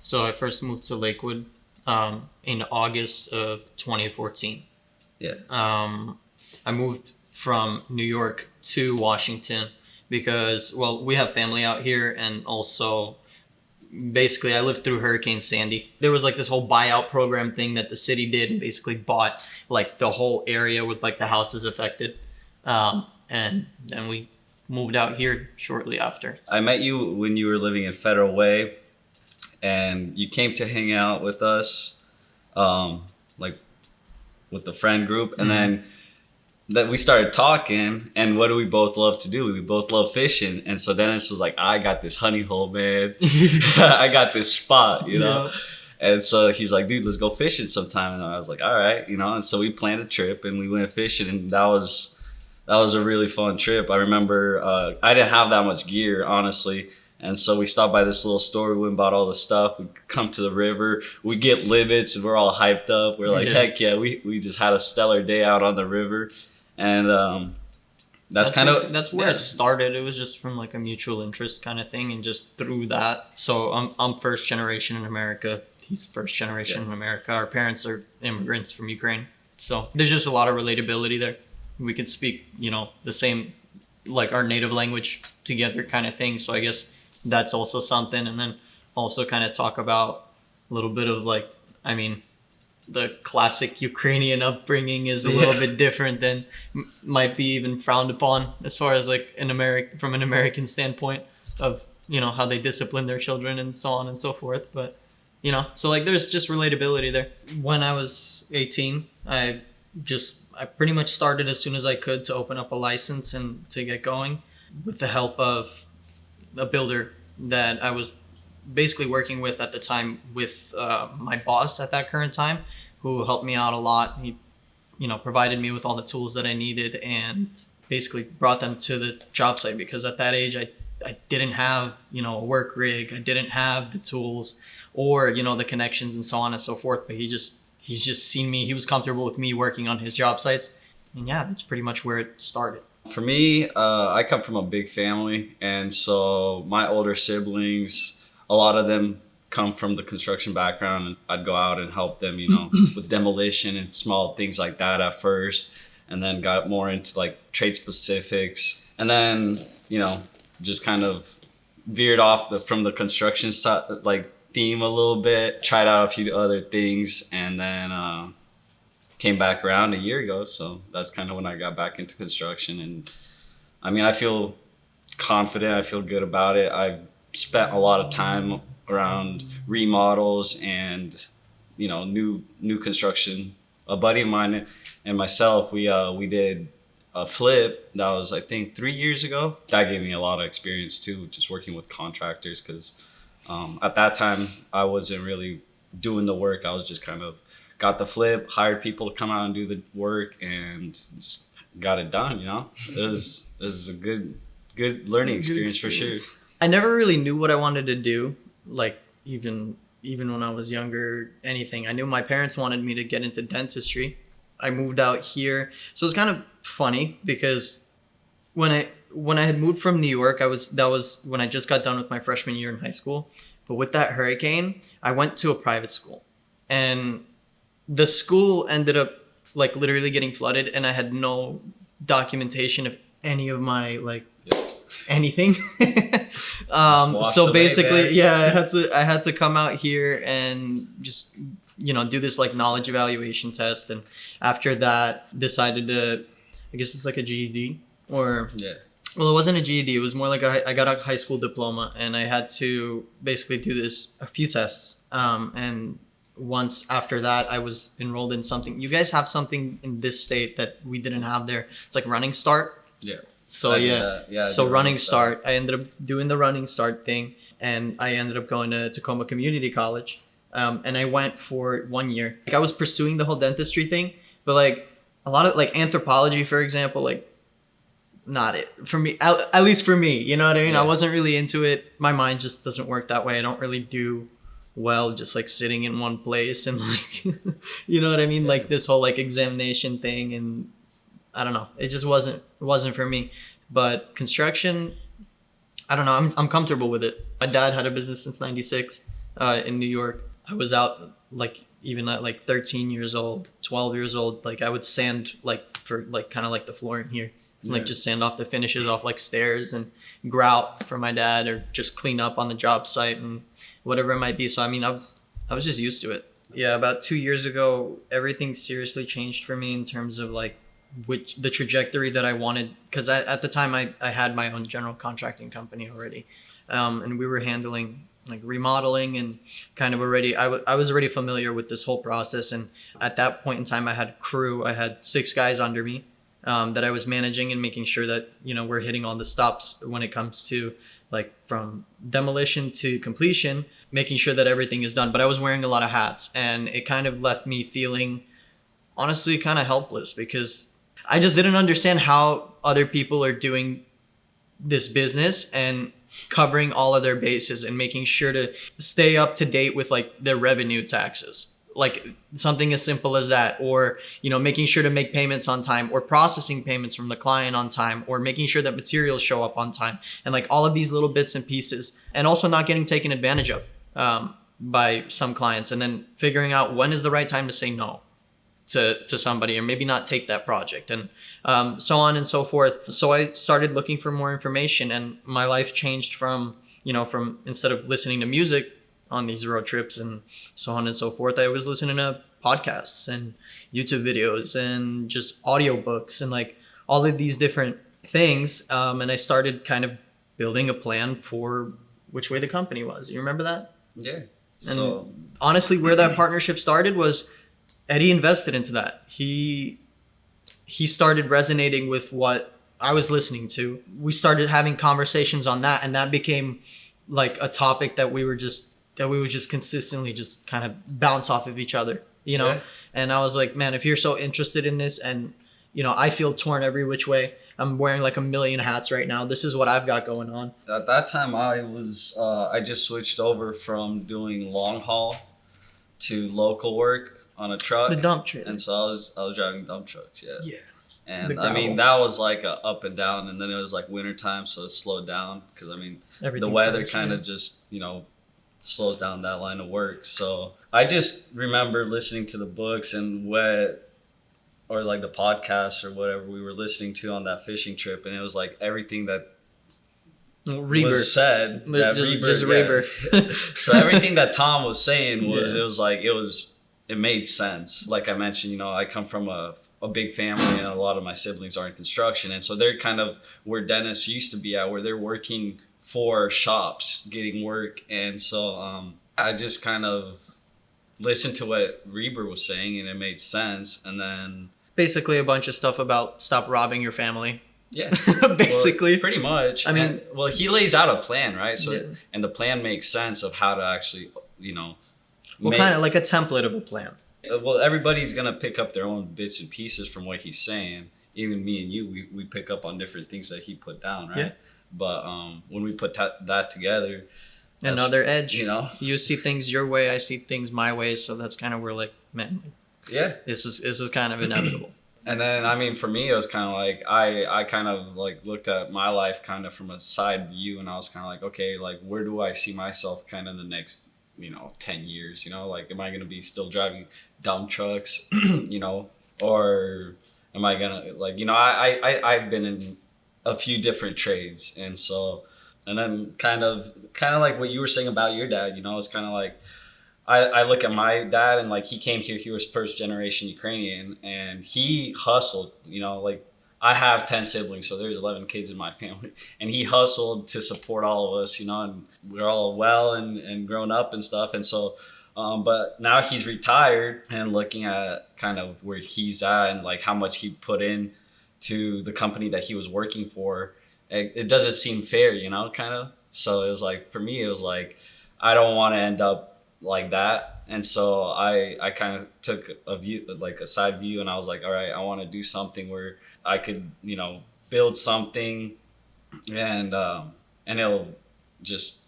So I first moved to Lakewood in August of 2014. Yeah. I moved from New York to Washington because, well, we have family out here, and also basically I lived through Hurricane Sandy. There was like this whole buyout program thing that the city did and basically bought like the whole area with like the houses affected. And then we moved out here shortly after. I met you when you were living in Federal Way, and you came to hang out with us, like with the friend group, and then that we started talking. And what do we both love to do? We both love fishing, and so Dennis was like, "I got this honey hole, man. I got this spot, you know." Yeah. And so he's like, "Dude, let's go fishing sometime." And I was like, "All right, you know." And so we planned a trip, and we went fishing, and that was a really fun trip. I remember I didn't have that much gear, honestly. And so we stopped by this little store. We went and bought all the stuff. We come to the river. We get limits, and we're all hyped up. We're like, heck yeah, we just had a stellar day out on the river. And that's where it started. It was just from like a mutual interest kind of thing, and just through that. So I'm first generation in America. He's first generation in America. Our parents are immigrants from Ukraine. So there's just a lot of relatability there. We could speak, the same, like our native language together kind of thing. So I guess that's also something. And then also kind of talk about a little bit of like, I mean, the classic Ukrainian upbringing is a little bit different than might be even frowned upon as far as like from an American standpoint of, how they discipline their children and so on and so forth. But, so like there's just relatability there. When I was 18, I pretty much started as soon as I could to open up a license and to get going with the help of a builder that I was basically working with at the time with my boss at that current time, who helped me out a lot. He, provided me with all the tools that I needed and basically brought them to the job site, because at that age I didn't have, a work rig. I didn't have the tools or, the connections and so on and so forth. But he's just seen me. He was comfortable with me working on his job sites. And yeah, that's pretty much where it started. For me, I come from a big family. And so my older siblings, a lot of them come from the construction background. And I'd go out and help them, with demolition and small things like that at first. And then got more into like trade specifics. And then, just kind of veered off from the construction side, like theme a little bit, tried out a few other things, and then came back around a year ago. So that's kind of when I got back into construction. And I mean, I feel confident. I feel good about it. I've spent a lot of time around remodels and, new construction. A buddy of mine and myself, we did a flip that was, I think, 3 years ago. That gave me a lot of experience too, just working with contractors, because at that time I wasn't really doing the work. I was just kind of got the flip, hired people to come out and do the work, and just got it done. It was a good learning experience for sure. I never really knew what I wanted to do, like even when I was younger, anything. I knew my parents wanted me to get into dentistry. I moved out here, so it's kind of funny because when I had moved from New York, that was when I just got done with my freshman year in high school. But with that hurricane, I went to a private school, and the school ended up like literally getting flooded, and I had no documentation of any of my anything. So basically, I had to come out here and just do this like knowledge evaluation test, and after that decided to, I guess it's like a GED or well, it wasn't a GED. It was more like I got a high school diploma, and I had to basically do a few tests. And once after that, I was enrolled in something. You guys have something in this state that we didn't have there. It's like Running Start. Yeah. So so Running Start. I ended up doing the Running Start thing, and I ended up going to Tacoma Community College. And I went for 1 year. Like I was pursuing the whole dentistry thing, but like a lot of like anthropology, for example, like not it for me, at least for me, you know what I mean? Yeah. I wasn't really into it. My mind just doesn't work that way. I don't really do well just like sitting in one place and like, you know what I mean? Yeah. Like this whole like examination thing, and I don't know. It just wasn't for me. But construction, I don't know. I'm comfortable with it. My dad had a business since '96. in New York. I was out like even at like 13 years old, 12 years old. Like I would sand like for like kind of like the flooring here, and, like just sand off the finishes off like stairs and grout for my dad, or just clean up on the job site and whatever it might be. So I mean, I was just used to it. Yeah, about 2 years ago, everything seriously changed for me in terms of like which the trajectory that I wanted, because at the time I had my own general contracting company already, and we were handling like remodeling and kind of already I was already familiar with this whole process. And at that point in time I had a crew. I had 6 guys under me, that I was managing and making sure that we're hitting all the stops when it comes to like from demolition to completion, making sure that everything is done. But I was wearing a lot of hats, and it kind of left me feeling honestly kind of helpless, because I just didn't understand how other people are doing this business and covering all of their bases and making sure to stay up to date with like their revenue taxes, like something as simple as that, or making sure to make payments on time, or processing payments from the client on time, or making sure that materials show up on time, and like all of these little bits and pieces, and also not getting taken advantage of by some clients, and then figuring out when is the right time to say no to somebody, or maybe not take that project, and so on and so forth. So I started looking for more information, and my life changed from instead of listening to music on these road trips and so on and so forth, I was listening to podcasts and YouTube videos and just audiobooks and like all of these different things. And I started kind of building a plan for which way the company was. You remember that? Yeah. And honestly, where that partnership started was Eddie invested into that. He started resonating with what I was listening to. We started having conversations on that, and that became like a topic that we would just consistently just kind of bounce off of each other, Yeah. And I was like, man, if you're so interested in this, and I feel torn every which way. I'm wearing like a million hats right now. This is what I've got going on. At that time, I just switched over from doing long haul to local work on a truck. The dump trailer. And so I was driving dump trucks, yeah. Yeah. And I mean, that was like a up and down, and then it was like wintertime, so it slowed down, because I mean, Everything the weather froze, kind of just, slows down that line of work. So I just remember listening to the books and or like the podcasts or whatever we were listening to on that fishing trip, and it was like everything that was said. Just rebirth. So everything that Tom was saying was, it made sense. Like I mentioned, I come from a big family, and a lot of my siblings are in construction, and so they're kind of where Dennis used to be at, where they're working for shops, getting work. And so I just kind of listened to what Reber was saying, and it made sense. And then basically a bunch of stuff about stop robbing your family. Yeah. Basically. Well, pretty much. I mean, he lays out a plan, right? So, yeah. And the plan makes sense of how to actually, kind of like a template of a plan. Well, everybody's going to pick up their own bits and pieces from what he's saying. Even me and you, we pick up on different things that he put down, right? Yeah. But when we put that together, another edge. You see things your way, I see things my way. So that's kind of where, like, man, yeah, this is kind of inevitable. And then, I mean, for me, it was kind of like, I kind of like looked at my life kind of from a side view, and I was kind of like, okay, like, where do I see myself kind of in the next, 10 years, like, am I going to be still driving dump trucks, or am I going to, like, I've been in a few different trades. And so, and then kind of like what you were saying about your dad, it's kind of like, I look at my dad, and like, he came here, he was first generation Ukrainian, and he hustled, like, I have 10 siblings, so there's 11 kids in my family, and he hustled to support all of us, and we're all well and grown up and stuff. And so, but now he's retired, and looking at kind of where he's at and like how much he put in to the company that he was working for, it doesn't seem fair, kind of. So it was like, for me, it was like, I don't want to end up like that. And so I kind of took a view, like a side view, and I was like, all right, I want to do something where I could, build something, and it'll just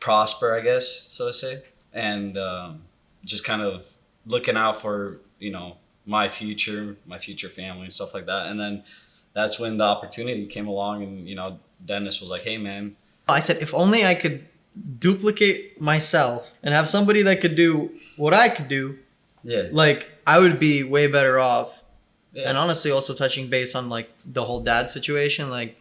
prosper, I guess, so to say. And just kind of looking out for, my future family and stuff like that. And then that's when the opportunity came along, and Dennis was like, hey man, I said, if only I could duplicate myself and have somebody that could do what I could do, Yeah. like I would be way better off. Yeah. And honestly, also touching base on like the whole dad situation, like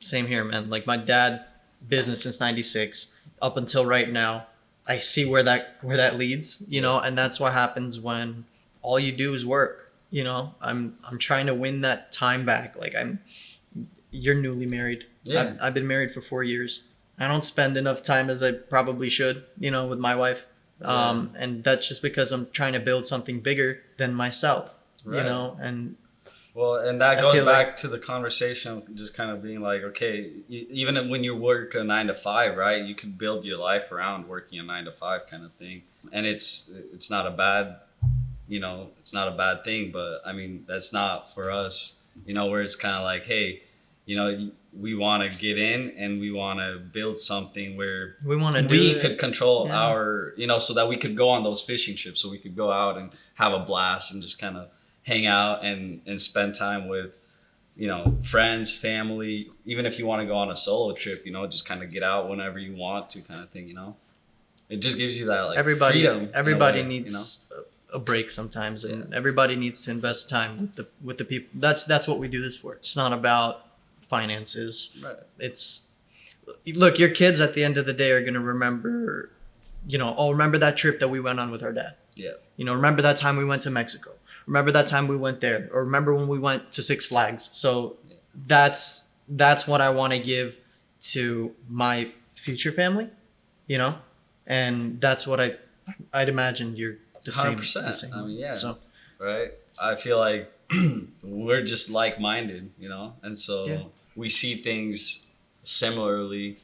same here, man. Like my dad business since 96 up until right now, I see where that leads, you know, and that's what happens when all you do is work. You know, I'm trying to win that time back. Like you're newly married. Yeah. I've been married for 4 years. I don't spend enough time as I probably should, you know, with my wife. And that's just because I'm trying to build something bigger than myself, you Right. know, and Well, and that I goes feel back to the conversation, just kind of being like, okay, even when you work a 9 to 5, right? You can build your life around working a 9 to 5 kind of thing, and it's not a bad, you know, it's not a bad thing. But I mean, that's not for us, you know, where it's kind of like, hey, you know, we want to get in and we want to build something where we want to we could control Yeah. our, you know, so that we could go on those fishing trips, so we could go out and have a blast and just kind of hang out and spend time with, you know, friends, family. Even if you want to go on a solo trip, you know, just kind of get out whenever you want to, kind of thing, you know. It just gives you that like freedom. Everybody in a way, needs a break sometimes, and everybody needs to invest time with the people. That's what we do this for. It's not about finances. You know? Right. It's look, your kids at the end of the day are gonna remember, you know, oh, remember that trip that we went on with our dad. Yeah. You know, remember that time we went to Mexico. Remember that time we went there, or remember when we went to Six Flags. So that's what I want to give to my future family, you know, and that's what I'd imagine you're the same. 100%. The same. I mean, yeah. So Right. I feel like we're just like-minded, you know, and so Yeah. we see things similarly.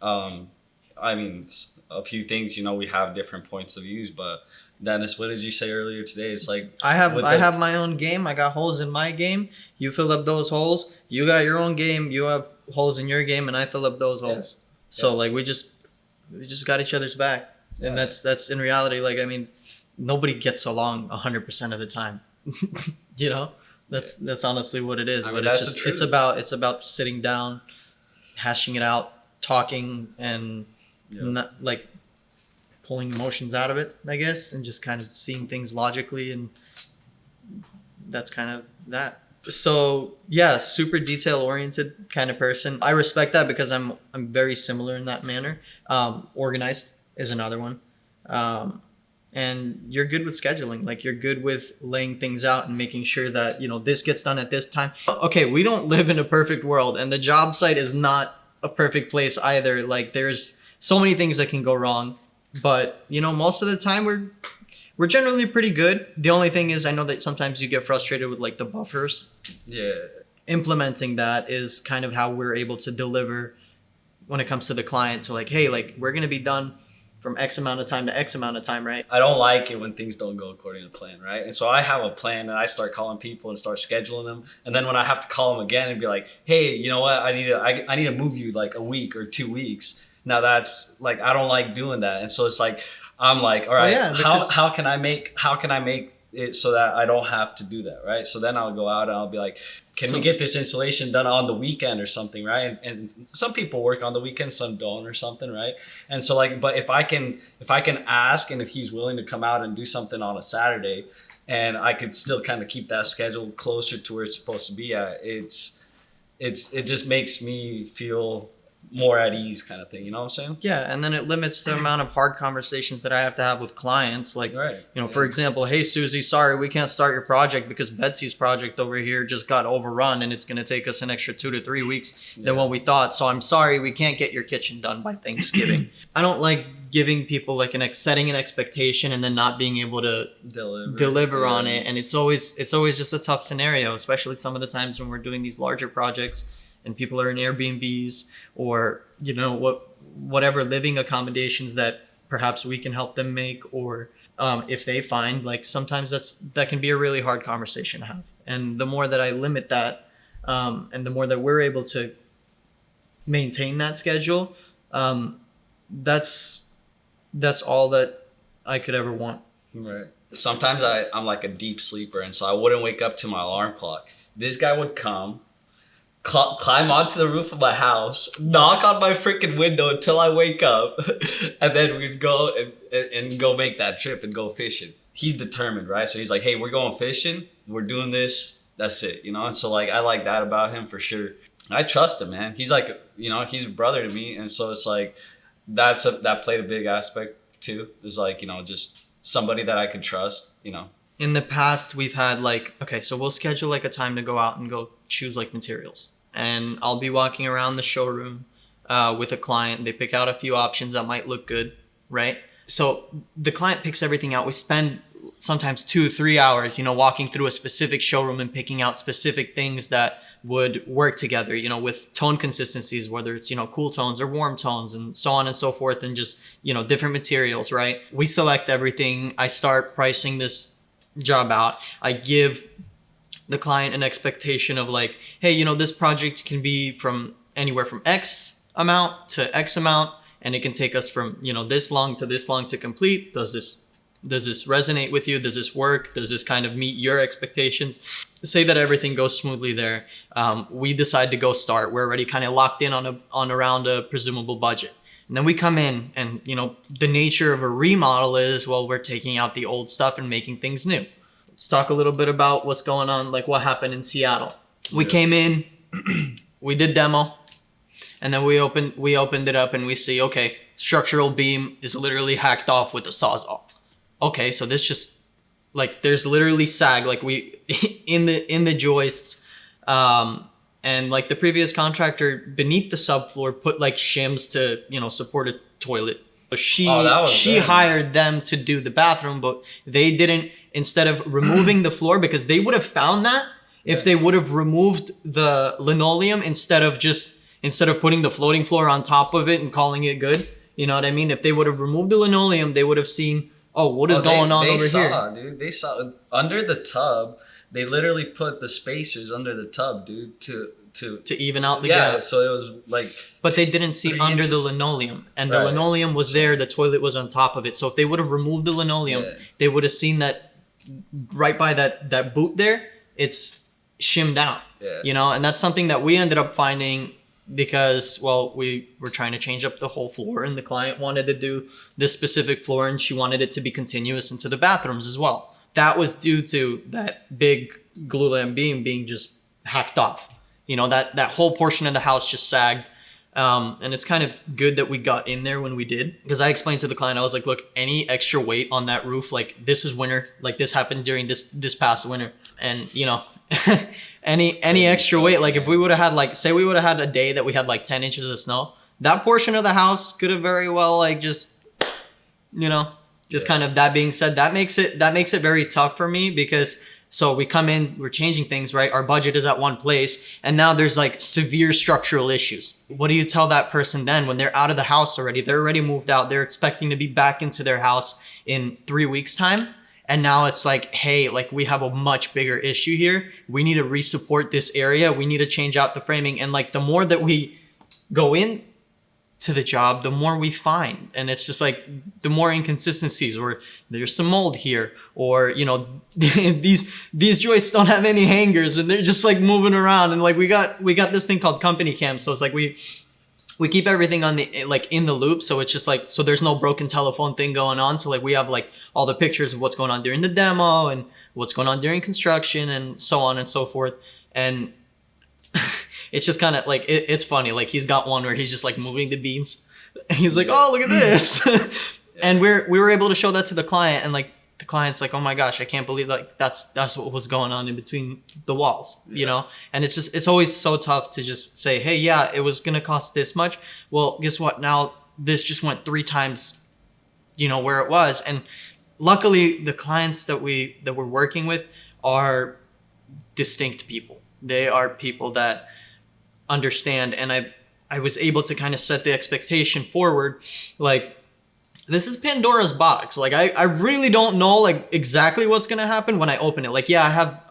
I mean, a few things, you know, we have different points of views, but Dennis, what did you say earlier today? It's like I have with I the- have my own game. I got holes in my game. You fill up those holes. You got your own game. You have holes in your game, and I fill up those holes. So like we just got each other's back, and Yeah. that's in reality. Like I mean, nobody gets along 100% of the time. You know, that's honestly what it is. I But mean, it's that's just the it's about sitting down, hashing it out, talking, and not like pulling emotions out of it, I guess, and just kind of seeing things logically, and that's kind of that. So yeah, super detail oriented kind of person. I respect that because I'm very similar in that manner. Organized is another one. And you're good with scheduling. Like you're good with laying things out and making sure that, you know, this gets done at this time. Okay, we don't live in a perfect world, and the job site is not a perfect place either. Like there's so many things that can go wrong, but you know, most of the time we're generally pretty good. The only thing is I know that sometimes you get frustrated with like the buffers. Yeah. Implementing that is kind of how we're able to deliver when it comes to the client to like, hey, like we're going to be done from X amount of time to X amount of time, right? I don't like it when things don't go according to plan, right? And so I have a plan and I start calling people and start scheduling them. And then when I have to call them again and be like, hey, you know what? I need to move you like a week or 2 weeks. Now that's like, I don't like doing that. And so it's like, I'm like, all right, how can I make it so that I don't have to do that, right? So then I'll go out and I'll be like, can we get this installation done on the weekend or something, right? And some people work on the weekend, some don't or something, right? And so like, but if I can ask, and if he's willing to come out and do something on a Saturday, and I could still kind of keep that schedule closer to where it's supposed to be at, it just makes me feel more at ease, kind of thing, you know what I'm saying? Yeah, and then it limits the amount of hard conversations that I have to have with clients. Like, Right. you know, for example, hey, Susie, sorry, we can't start your project because Betsy's project over here just got overrun and it's going to take us an extra 2 to 3 weeks than what we thought. So I'm sorry, we can't get your kitchen done by Thanksgiving. I don't like giving people like setting an expectation and then not being able to deliver on it. And it's always just a tough scenario, especially some of the times when we're doing these larger projects and people are in Airbnbs or, you know, whatever living accommodations that perhaps we can help them make, or if they find, like, sometimes that can be a really hard conversation to have. And the more that I limit that, and the more that we're able to maintain that schedule, that's all that I could ever want. Right. Sometimes I'm like a deep sleeper, and so I wouldn't wake up to my alarm clock. This guy would come, climb onto the roof of my house, knock on my freaking window until I wake up, and then we'd go and go make that trip and go fishing. He's determined, right? So he's like, hey, we're going fishing. We're doing this. That's it, you know? And so like, I like that about him for sure. I trust him, man. He's like, you know, he's a brother to me. And so it's like, that played a big aspect too. Is like, you know, just somebody that I could trust, you know? In the past, we've had like, okay, so we'll schedule like a time to go out and go choose like materials. And I'll be walking around the showroom with a client. They pick out a few options that might look good, right? So the client picks everything out. We spend sometimes 2-3 hours, you know, walking through a specific showroom and picking out specific things that would work together, you know, with tone consistencies, whether it's, you know, cool tones or warm tones and so on and so forth, and just, you know, different materials, right? We select everything. I start pricing this job out. I give the client an expectation of like, hey, you know, this project can be from anywhere from X amount to X amount, and it can take us from, you know, this long to complete. Does this resonate with you? Does this work? Does this kind of meet your expectations? Say that everything goes smoothly there. We decide to go start. We're already kind of locked in on around a presumable budget. And then we come in and, you know, the nature of a remodel is, well, we're taking out the old stuff and making things new. Let's talk a little bit about what's going on, like what happened in Seattle. We came in, we did demo, and then we opened it up and we see, okay, structural beam is literally hacked off with a Sawzall. Okay, so this just, like, there's literally sag, like we, in the joists, and like the previous contractor beneath the subfloor put like shims to, you know, support a toilet. So she hired them to do the bathroom, but they didn't, instead of removing the floor, because they would have found that if they would have removed the linoleum instead of putting the floating floor on top of it and calling it good. You know what I mean? If they would have removed the linoleum, they would have seen, oh, what is going on over here? Dude, they saw under the tub. They literally put the spacers under the tub, dude, to even out the gap. So it was like. But they didn't see under the linoleum, and the linoleum was there. The toilet was on top of it. So if they would have removed the linoleum, they would have seen that right by that boot there, it's shimmed out. Yeah. You know, and that's something that we ended up finding. Because, well, we were trying to change up the whole floor, and the client wanted to do this specific floor, and she wanted it to be continuous into the bathrooms as well. That was due to that big glulam beam being just hacked off. You know, that whole portion of the house just sagged. And it's kind of good that we got in there when we did. Because I explained to the client, I was like, look, any extra weight on that roof, like this is winter. Like this happened during this past winter. And, you know, any extra weight, like if we would have had, like, say we would have had a day that we had like 10 inches of snow, that portion of the house could have very well like just, you know, just kind of, that being said, that makes it very tough for me. Because so we come in, we're changing things, right? Our budget is at one place, and now there's like severe structural issues. What do you tell that person then when they're out of the house already? They're already moved out. They're expecting to be back into their house in 3 weeks' time. And now it's like, hey, like we have a much bigger issue here. We need to re-support this area. We need to change out the framing. And like the more that we go in to the job, the more we find. And it's just like the more inconsistencies, or there's some mold here, or, you know, these joists don't have any hangers and they're just like moving around. And like we got this thing called company cam. So it's like we keep everything on the, like in the loop. So it's just like, so there's no broken telephone thing going on. So like we have like all the pictures of what's going on during the demo and what's going on during construction and so on and so forth. And it's just kind of like, it's funny. Like he's got one where he's just like moving the beams. And he's like, oh, look at this. And we were able to show that to the client, and like the client's like, oh my gosh, I can't believe like that's what was going on in between the walls, you know? And it's just, it's always so tough to just say, hey, yeah, it was going to cost this much. Well, guess what? Now this just went 3 times, you know, where it was. And luckily the clients that we're working with are distinct people. They are people that understand. And I was able to kind of set the expectation forward. Like, this is Pandora's box. Like, I really don't know like exactly what's going to happen when I open it. Like, yeah,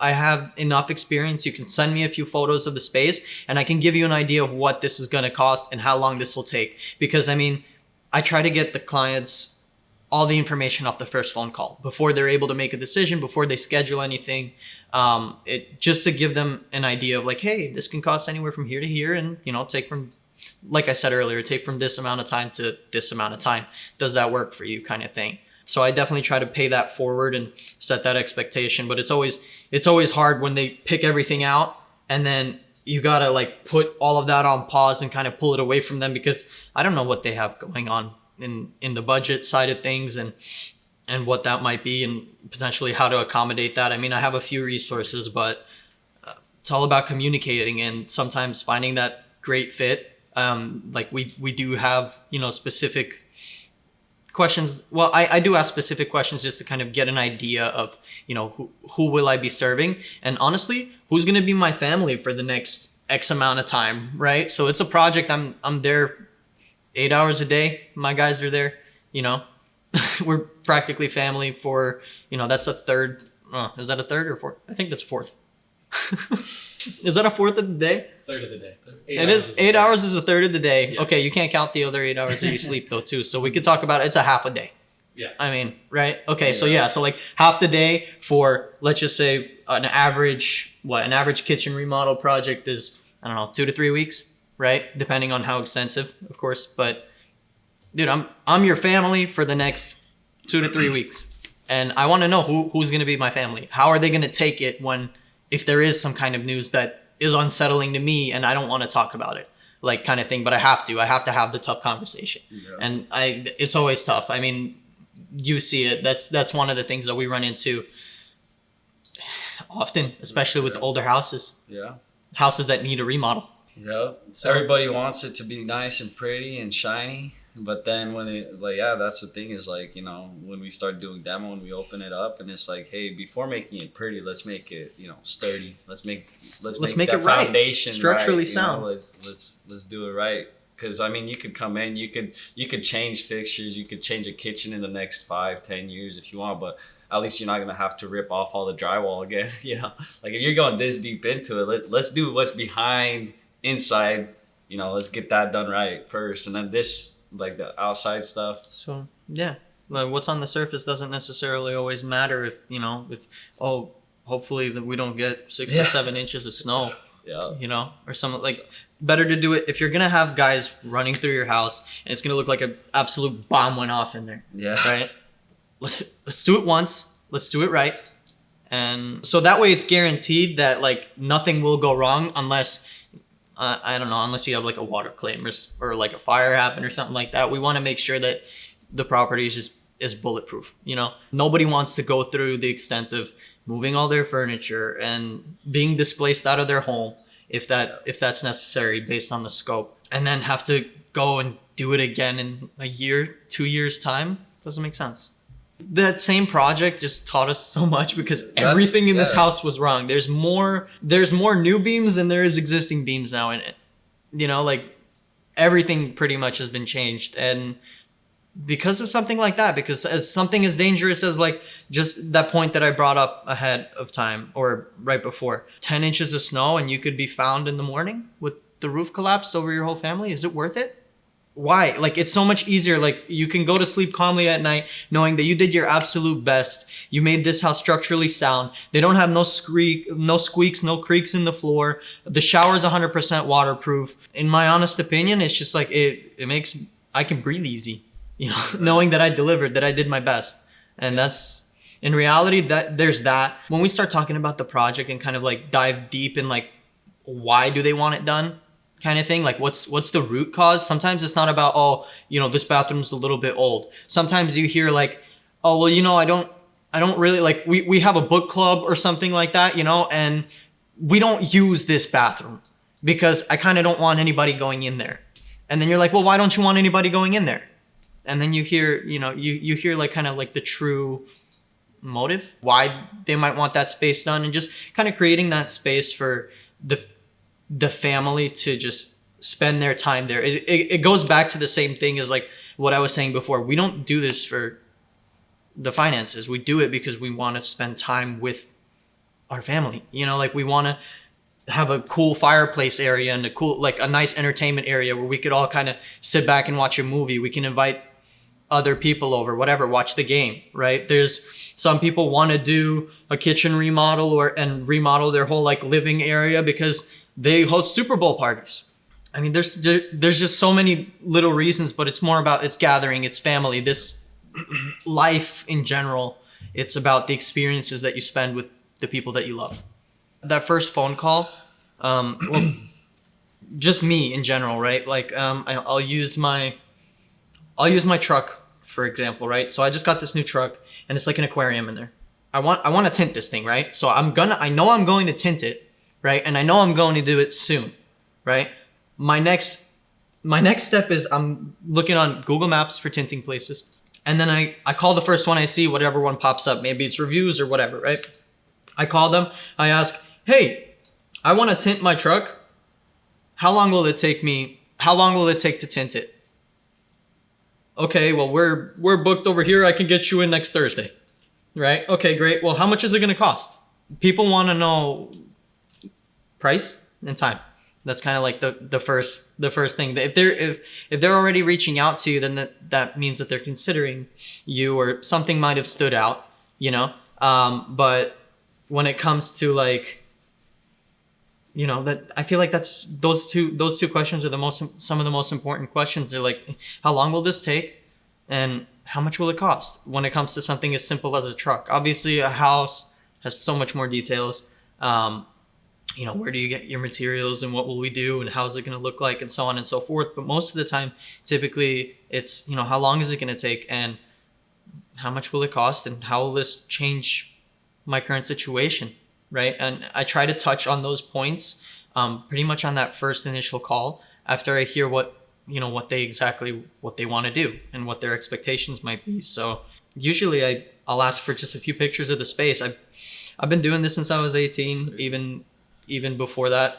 I have enough experience. You can send me a few photos of the space and I can give you an idea of what this is going to cost and how long this will take. Because I mean, I try to get the clients all the information off the first phone call before they're able to make a decision, before they schedule anything. It just to give them an idea of like, hey, this can cost anywhere from here to here, and take from, like I said earlier, take from this amount of time to this amount of time. Does that work for you, kind of thing? So I definitely try to pay that forward and set that expectation. But it's always hard when they pick everything out and then you gotta like put all of that on pause and kind of pull it away from them, because I don't know what they have going on in the budget side of things and what that might be, and potentially how to accommodate that. I mean, I have a few resources, but it's all about communicating and sometimes finding that great fit. Like we do have, specific questions. Well, I do ask specific questions just to kind of get an idea of, who will I be serving? And honestly, who's going to be my family for the next X amount of time, right? So it's a project. I'm there 8 hours a day. My guys are there, we're practically family for, that's a third. Is that a third or fourth? I think that's fourth. Is that a fourth of the day? Third of the day. It is 8 hours is a third of the day. Yeah. Okay, you can't count the other 8 hours that you sleep though too. So we could talk about it's a half a day. Yeah. I mean, right? Okay, so so like half the day for, let's just say an average kitchen remodel project is, I don't know, 2 to 3 weeks, right? Depending on how extensive, of course. But dude, I'm your family for the next 2 to 3 weeks. And I want to know who's going to be my family. How are they going to take it if there is some kind of news that is unsettling to me and I don't want to talk about it, like kind of thing, but I have to have the tough conversation. Yeah. And it's always tough. I mean, you see it. That's one of the things that we run into often, especially with the older houses. Yeah. Houses that need a remodel. Yeah. So everybody wants it to be nice and pretty and shiny. But then when that's the thing is like, when we start doing demo and we open it up and it's like, hey, before making it pretty, let's make it, sturdy. Let's make that it right. Foundation structurally right, sound. Let's do it right. Because I mean, you could come in, you could change fixtures, you could change a kitchen in the next 5-10 years if you want, but at least you're not gonna have to rip off all the drywall again. Like if you're going this deep into it, let's do what's behind inside. Let's get that done right first, and then this. Like the outside stuff. So yeah, like what's on the surface doesn't necessarily always matter. If hopefully that we don't get 6 to 7 inches of snow. Yeah. Or something like. Better to do it if you're gonna have guys running through your house and it's gonna look like an absolute bomb went off in there. Yeah. Right. Let's do it once. Let's do it right. And so that way it's guaranteed that like nothing will go wrong unless. I don't know, unless you have like a water claim or like a fire happen or something like that. We want to make sure that the property is bulletproof. Nobody wants to go through the extent of moving all their furniture and being displaced out of their home if that's necessary based on the scope, and then have to go and do it again in a year, 2 years time. Doesn't make sense. That same project just taught us so much because everything in this house was wrong. There's more new beams than there is existing beams now in it. Like everything pretty much has been changed. And because of something like that, because as something as dangerous as like just that point that I brought up ahead of time or right before, 10 inches of snow and you could be found in the morning with the roof collapsed over your whole family. Is it worth it? Why? Like, it's so much easier. Like, you can go to sleep calmly at night knowing that you did your absolute best. You made this house structurally sound. They don't have no squeaks, no creaks in the floor. The shower's 100% waterproof. In my honest opinion, it's just like, it makes, I can breathe easy, knowing that I delivered, that I did my best. And that's, in reality, there's that. When we start talking about the project and kind of like dive deep in like, why do they want it done? Kind of thing, like what's the root cause? Sometimes it's not about this bathroom's a little bit old. Sometimes you hear like, oh well, I don't really like, we have a book club or something like that, and we don't use this bathroom because I kind of don't want anybody going in there. And then you're like, well, why don't you want anybody going in there? And then you hear you hear like kind of like the true motive why they might want that space done, and just kind of creating that space for the family to just spend their time there. It goes back to the same thing as like what I was saying before. We don't do this for the finances. We do it because we want to spend time with our family. Like we want to have a cool fireplace area and a nice entertainment area where we could all kind of sit back and watch a movie. We can invite other people over, whatever, watch the game, right? There's some people want to do a kitchen remodel and remodel their whole like living area because they host Super Bowl parties. I mean, there's just so many little reasons, but it's more about it's gathering, it's family, this life in general. It's about the experiences that you spend with the people that you love. That first phone call, well, just me in general, right? Like, I'll use my truck for example, right? So I just got this new truck, and it's like an aquarium in there. I want to tint this thing, right? So I know I'm going to tint it, right? And I know I'm going to do it soon, right? My next step is I'm looking on Google Maps for tinting places. And then I call the first one I see, whatever one pops up. Maybe it's reviews or whatever, right? I call them. I ask, hey, I want to tint my truck. How long will it take to tint it? Okay, well, we're booked over here. I can get you in next Thursday, right? Okay, great. Well, how much is it going to cost? People want to know price and time. That's kind of like the first thing. If they're already reaching out to you, then that means that they're considering you, or something might have stood out, you know. But when it comes to like, you know, that I feel like that's those two questions are some of the most important questions. They're like, how long will this take, and how much will it cost? When it comes to something as simple as a truck, obviously a house has so much more details. You know, where do you get your materials, and what will we do, and how is it going to look like, and so on and so forth. But most of the time, typically, it's, you know, how long is it going to take, and how much will it cost, and how will this change my current situation, right? And I try to touch on those points pretty much on that first initial call, after I hear what they want to do and what their expectations might be. So usually I'll ask for just a few pictures of the space. I've been doing this since I was 18, even before that.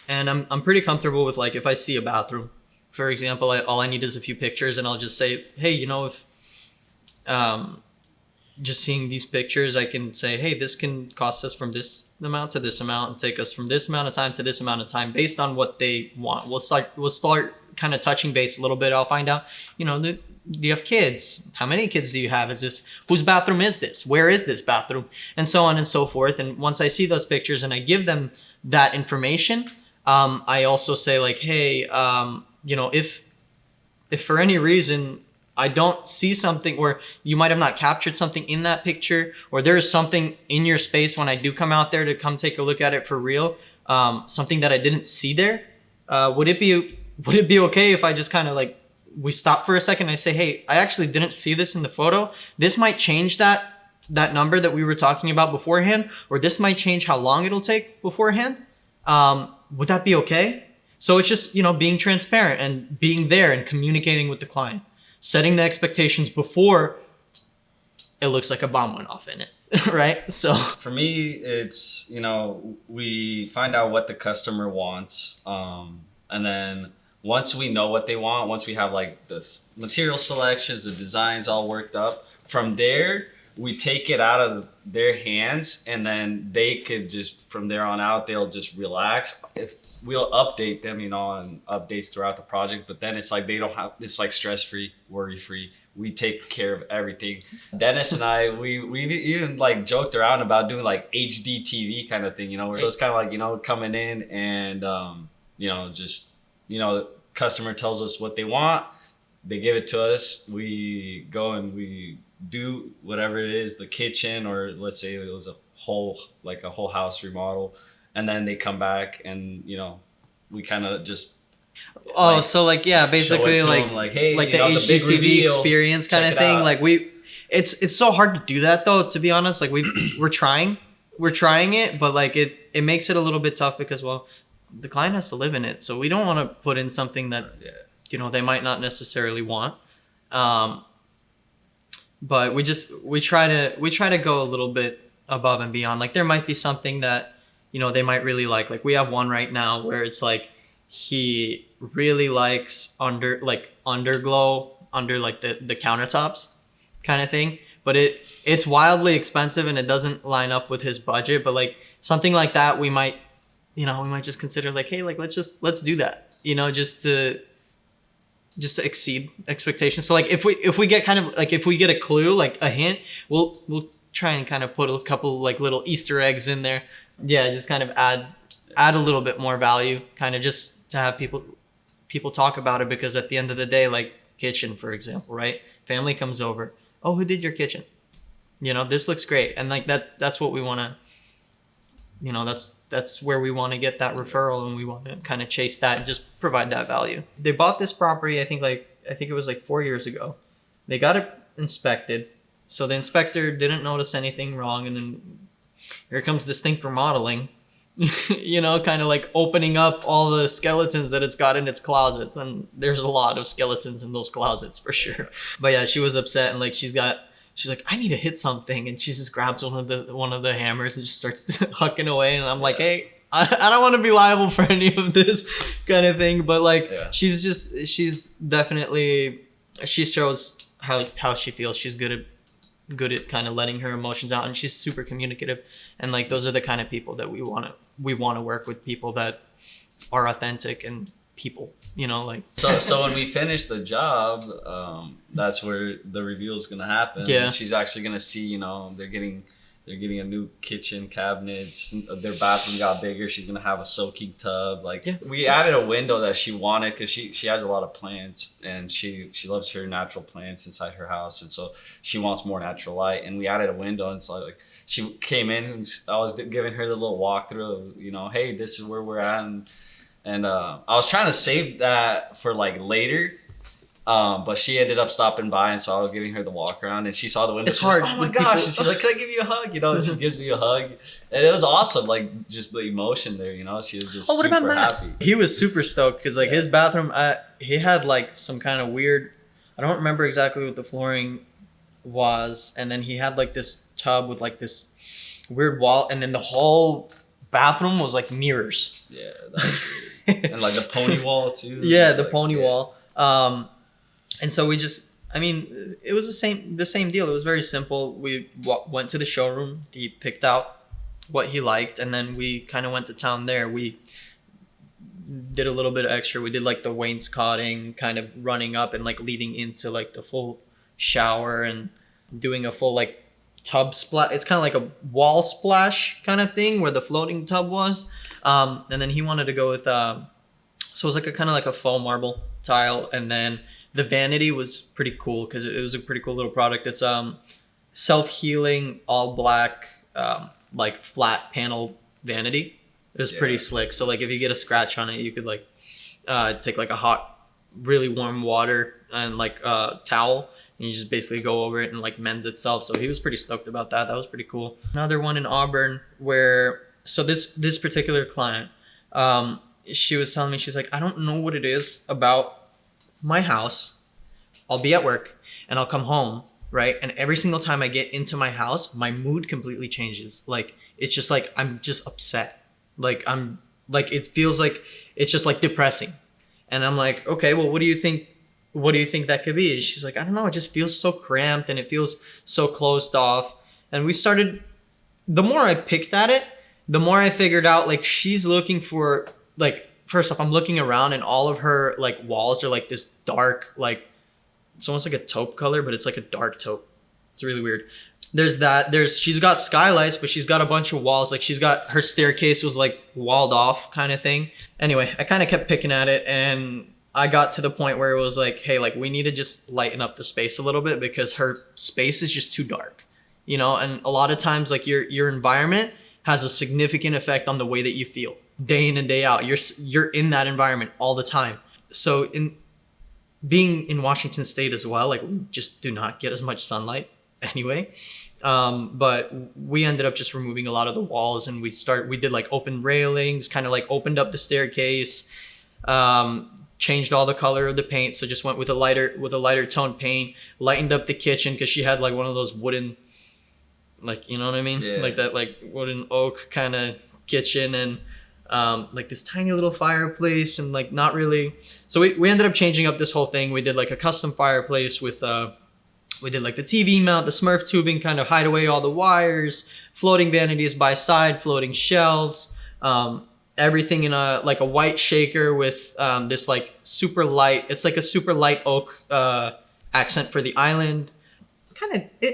And I'm pretty comfortable with, like, if I see a bathroom, for example, all I need is a few pictures, and I'll just say, hey, you know, if just seeing these pictures, I can say, hey, this can cost us from this amount to this amount, and take us from this amount of time to this amount of time, based on what they want. We'll start kind of touching base a little bit. I'll find out, you know, do you have kids? How many kids do you have? Whose bathroom is this? Where is this bathroom? And so on and so forth. And once I see those pictures and I give them that information, I also say, like, hey, you know, if for any reason I don't see something, or you might have not captured something in that picture, or there is something in your space when I do come out there to come take a look at it for real, something that I didn't see there, would it be okay if I just kind of, like, we stop for a second and I say, hey, I actually didn't see this in the photo. This might change that number that we were talking about beforehand, or this might change how long it'll take beforehand. Would that be okay? So it's just, you know, being transparent and being there and communicating with the client, setting the expectations before it looks like a bomb went off in it, right? So for me, it's, you know, we find out what the customer wants, and then once we know what they want, once we have, like, the material selections, the designs all worked up, from there we take it out of their hands, and then they could just, from there on out, they'll just relax. We'll update them, you know, on updates throughout the project, but then it's like they don't have, it's like stress-free, worry-free. We take care of everything. Dennis and I, we even, like, joked around about doing, like, HD TV kind of thing, you know. So it's kind of like, you know, coming in and, you know, just, you know, the customer tells us what they want, they give it to us, we go and we do whatever it is, the kitchen, or let's say it was a whole house remodel, and then they come back and, you know, we kind of just so, like, yeah, basically, like, them, like, hey, like you the know, the big HGTV reveal, experience kind of thing. out. Like, it's so hard to do that, though, to be honest. Like, we're trying it, but, like, it makes it a little bit tough because, well, the client has to live in it, so we don't want to put in something that, you know, they might not necessarily want. But we try to go a little bit above and beyond. Like, there might be something that, you know, they might really like. Like, we have one right now where it's like he really likes underglow under, like, the countertops kind of thing. But it's wildly expensive and it doesn't line up with his budget. But, like, something like that, we might just consider, like, hey, like, let's do that, you know, just to just to exceed expectations. So like if we get kind of like if we get a clue, like a hint, we'll try and kind of put a couple like little Easter eggs in there. Yeah, just kind of add a little bit more value, kind of just to have people talk about it, because at the end of the day, like kitchen, for example, right? Family comes over. Oh, who did your kitchen? You know, this looks great. And like that's what we want to, you know, that's where we want to get that referral, and we want to kind of chase that and just provide that value. They bought this property, I think it was like 4 years ago. They got it inspected. So the inspector didn't notice anything wrong, and then here comes Distinct Remodeling, you know, kind of like opening up all the skeletons that it's got in its closets, and there's a lot of skeletons in those closets for sure. But yeah, she was upset, and like she's like, I need to hit something, and she just grabs one of the hammers and just starts hucking away, and I'm like, hey, I don't want to be liable for any of this kind of thing. But like she's definitely, she shows how she feels. She's good at kind of letting her emotions out, and she's super communicative, and like those are the kind of people that we want to work with, people that are authentic and people, you know, like so when we finish the job, that's where the reveal is gonna happen. Yeah, she's actually gonna see, you know, they're getting a new kitchen cabinets, their bathroom got bigger, she's gonna have a soaking tub. Like we added a window that she wanted, because she has a lot of plants, and she loves her natural plants inside her house, and so she wants more natural light, and we added a window. And so like she came in, and I was giving her the little walkthrough of, you know, hey, this is where we're at, and I was trying to save that for like later, but she ended up stopping by, and so I was giving her the walk around, and she saw the window. It's hard. Like, oh my gosh! And she's like, "Can I give you a hug?" You know, and she gives me a hug, and it was awesome. Like just the emotion there, you know. She was just super happy. He was super stoked because like his bathroom, he had like some kind of weird. I don't remember exactly what the flooring was, and then he had like this tub with like this weird wall, and then the whole bathroom was like mirrors. Yeah, that was weird. And like the pony wall too. Yeah, the pony wall. And so we just, I mean, it was the same deal. It was very simple. We went to the showroom. He picked out what he liked, and then we kind of went to town there. We did a little bit of extra. We did like the wainscoting, kind of running up and like leading into like the full shower, and doing a full like tub splash. It's kind of like a wall splash kind of thing where the floating tub was. And then he wanted to go with, so it was like a kind of like a faux marble tile, and then the vanity was pretty cool because it was a pretty cool little product. It's self-healing, all black, like flat panel vanity. It was pretty slick. So like if you get a scratch on it, you could like take like a hot, really warm water and like a towel, and you just basically go over it and like mends itself. So he was pretty stoked about that. That was pretty cool. Another one in Auburn where, so this particular client, she was telling me, she's like, I don't know what it is about my house. I'll be at work and I'll come home, right? And every single time I get into my house, my mood completely changes. Like, it's just like, I'm just upset. Like, I'm like, it feels like it's just like depressing. And I'm like, okay, well, what do you think that could be? And she's like, I don't know. It just feels so cramped and it feels so closed off. And we started, the more I picked at it, the more I figured out, like, she's looking for, like, first off, I'm looking around and all of her like walls are like this dark, like it's almost like a taupe color, but it's like a dark taupe. It's really weird. She's got skylights, but she's got a bunch of walls. Like she's got, her staircase was like walled off kind of thing. Anyway, I kind of kept picking at it, and I got to the point where it was like, hey, like we need to just lighten up the space a little bit because her space is just too dark, you know? And a lot of times like your environment has a significant effect on the way that you feel. Day in and day out, you're in that environment all the time. So in being in Washington State as well, like we just do not get as much sunlight anyway. But we ended up just removing a lot of the walls, and we did like open railings, kind of like opened up the staircase, changed all the color of the paint. So just went with a lighter tone paint, lightened up the kitchen because she had like one of those wooden, like, you know what I mean? Yeah. Like that, like wooden oak kind of kitchen, and like this tiny little fireplace, and like not really. So we ended up changing up this whole thing. We did like a custom fireplace with, we did like the TV mount, the Smurf tubing, kind of hide away all the wires, floating vanities by side, floating shelves. And everything in a like a white shaker with this like super light. It's like a super light oak accent for the island. Kind of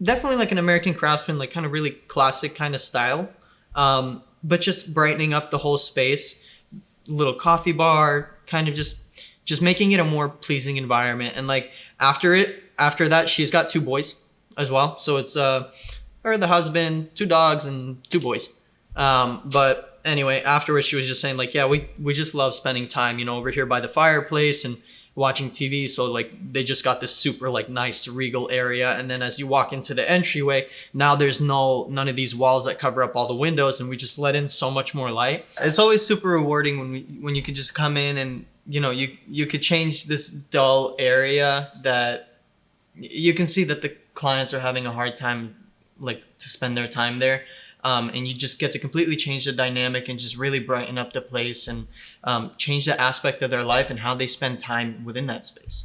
definitely like an American Craftsman, like kind of really classic kind of style. But just brightening up the whole space. Little coffee bar, kind of just making it a more pleasing environment. And like after that, she's got 2 boys as well. So it's her, the husband, 2 dogs, and 2 boys. But anyway, afterwards, she was just saying like, yeah, we just love spending time, you know, over here by the fireplace and watching TV. So like they just got this super like nice regal area. And then as you walk into the entryway, now there's none of these walls that cover up all the windows, and we just let in so much more light. It's always super rewarding when you can just come in and, you know, you could change this dull area that you can see that the clients are having a hard time like to spend their time there. And you just get to completely change the dynamic and just really brighten up the place and change the aspect of their life and how they spend time within that space.